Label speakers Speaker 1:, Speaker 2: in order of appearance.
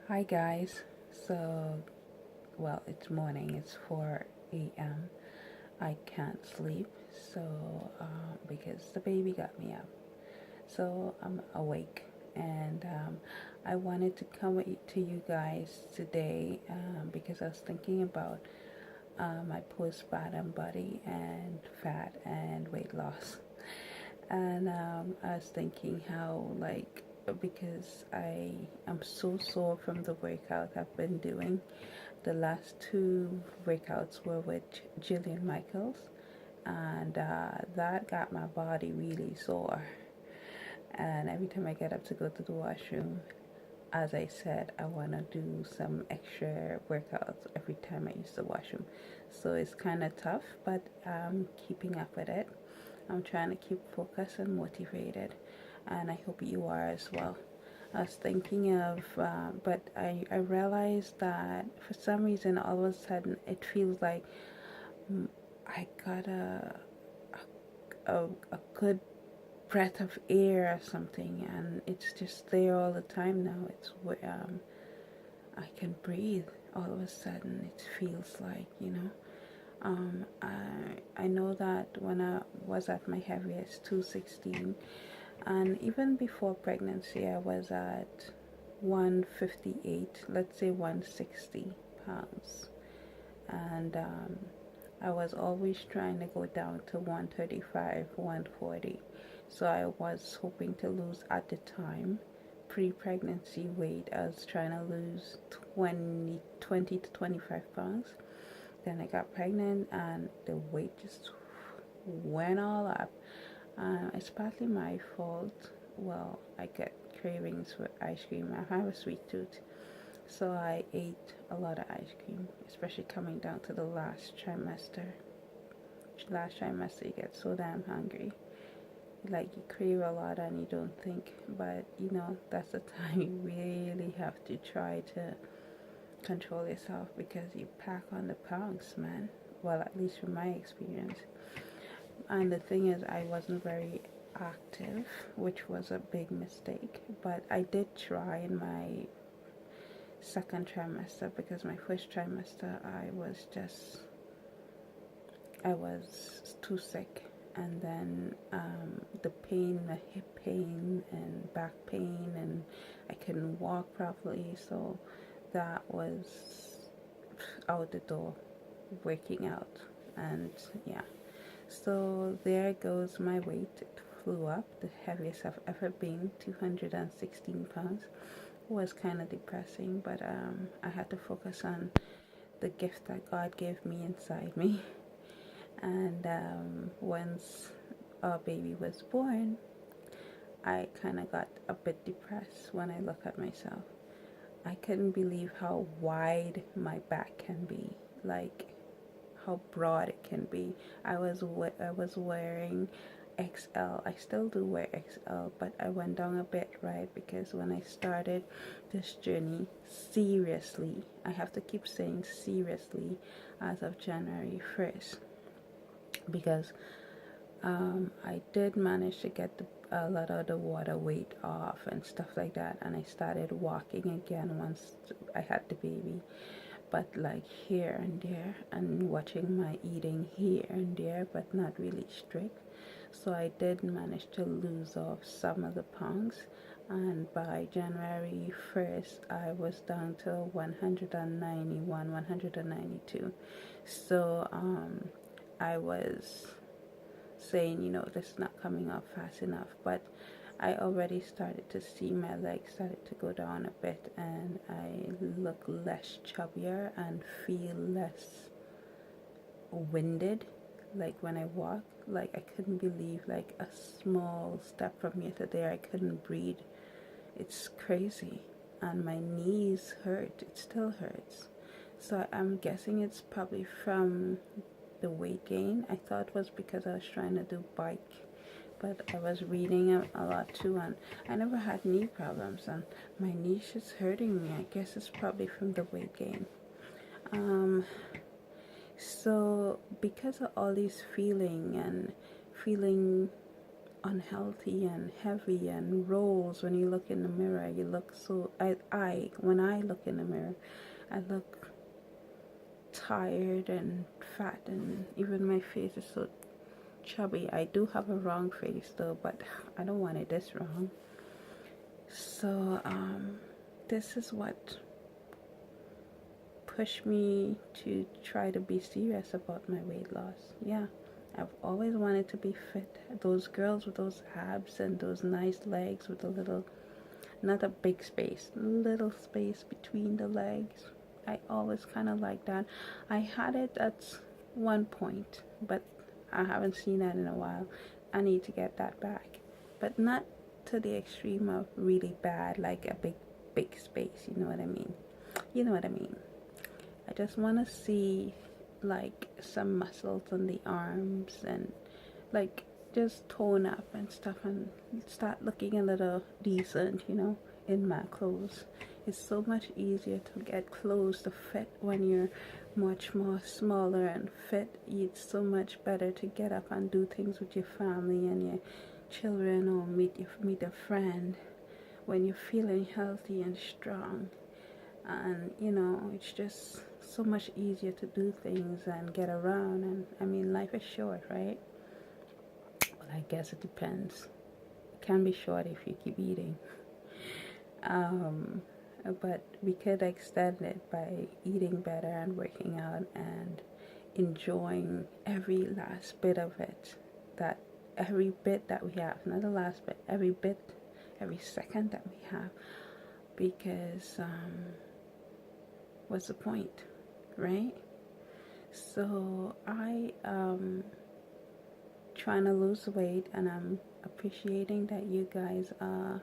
Speaker 1: Hi guys. So, well, it's morning. It's 4 a.m. I can't sleep, so because the baby got me up, so I'm awake, and I wanted to come to you guys today because I was thinking about my postpartum body and fat and weight loss. And I was thinking how, like, because I am so sore from the workout I've been doing. The last two workouts were with Jillian Michaels, and that got my body really sore. And every time I get up to go to the washroom, as I said, I want to do some extra workouts every time I use the washroom. So it's kind of tough, but I'm keeping up with it. I'm trying to keep focused and motivated, and I hope you are as well. I was thinking of, but I realized that for some reason, all of a sudden, it feels like I got a good breath of air or something, and it's just there all the time now. It's I can breathe all of a sudden. It feels like, I know that when I was at my heaviest, 216, and even before pregnancy, I was at 158, let's say 160 pounds, and I was always trying to go down to 135, 140. So I was hoping to lose at the time pre-pregnancy weight. I was trying to lose 20 to 25 pounds. Then I got pregnant and the weight just went all up. It's partly my fault. Well, I get cravings for ice cream. I have a sweet tooth, so I ate a lot of ice cream, especially coming down to the last trimester. Last trimester, you get so damn hungry. Like you crave a lot and you don't think, but that's the time you really have to try to control yourself because you pack on the pounds, man. Well, at least from my experience. And the thing is, I wasn't very active, which was a big mistake. But I did try in my second trimester because my first trimester I was too sick. And then the pain, the hip pain and back pain, and I couldn't walk properly. So that was out the door, working out. And yeah, so there goes my weight. It flew up. The heaviest I've ever been, 216 pounds. It was kind of depressing, but I had to focus on the gift that God gave me inside me. And once our baby was born, I kind of got a bit depressed when I look at myself. I couldn't believe how wide my back can be, like how broad it can be. I was wearing XL. I still do wear XL, but I went down a bit, right? Because when I started this journey seriously, I have to keep saying seriously, as of January 1st, because I did manage to get a lot of the water weight off and stuff like that, and I started walking again once I had the baby. But like here and there, and watching my eating here and there, but not really strict. So I did manage to lose off some of the pounds, and by January 1st, I was down to 191, 192. So I was saying, this is not coming up fast enough, but I already started to see my legs started to go down a bit, and I look less chubbier and feel less winded. Like when I walk, like I couldn't believe, like a small step from here to there, I couldn't breathe. It's crazy, and my knees hurt. It still hurts. So I'm guessing it's probably from the weight gain. I thought it was because I was trying to do bike, but I was reading a lot too, and I never had knee problems, and my knees is hurting me. I guess it's probably from the weight gain. Um, so because of all these feeling unhealthy and heavy and rolls. When you look in the mirror, you look so, when I look in the mirror, I look tired and fat, and even my face is so chubby. I do have a wrong face though, but I don't want it this wrong. So this is what pushed me to try to be serious about my weight loss. Yeah, I've always wanted to be fit. Those girls with those abs and those nice legs with a little, not a big space, little space between the legs. I always kind of like that. I had it at one point, but I haven't seen that in a while. I need to get that back, but not to the extreme of really bad, like a big space. You know what I mean? You know what I mean? I just want to see like some muscles on the arms and like just tone up and stuff and start looking a little decent, you know, in my clothes. It's so much easier to get clothes to fit when you're much more smaller and fit. It's so much better to get up and do things with your family and your children, or meet a friend when you're feeling healthy and strong. And you know, it's just so much easier to do things and get around. And I mean, life is short, right? Well, I guess it depends. It can be short if you keep eating. um, but we could extend it by eating better and working out and enjoying every last bit of it. That every bit that we have, not the last bit, every bit, every second that we have. Because what's the point, right? So I trying to lose weight, and I'm appreciating that you guys are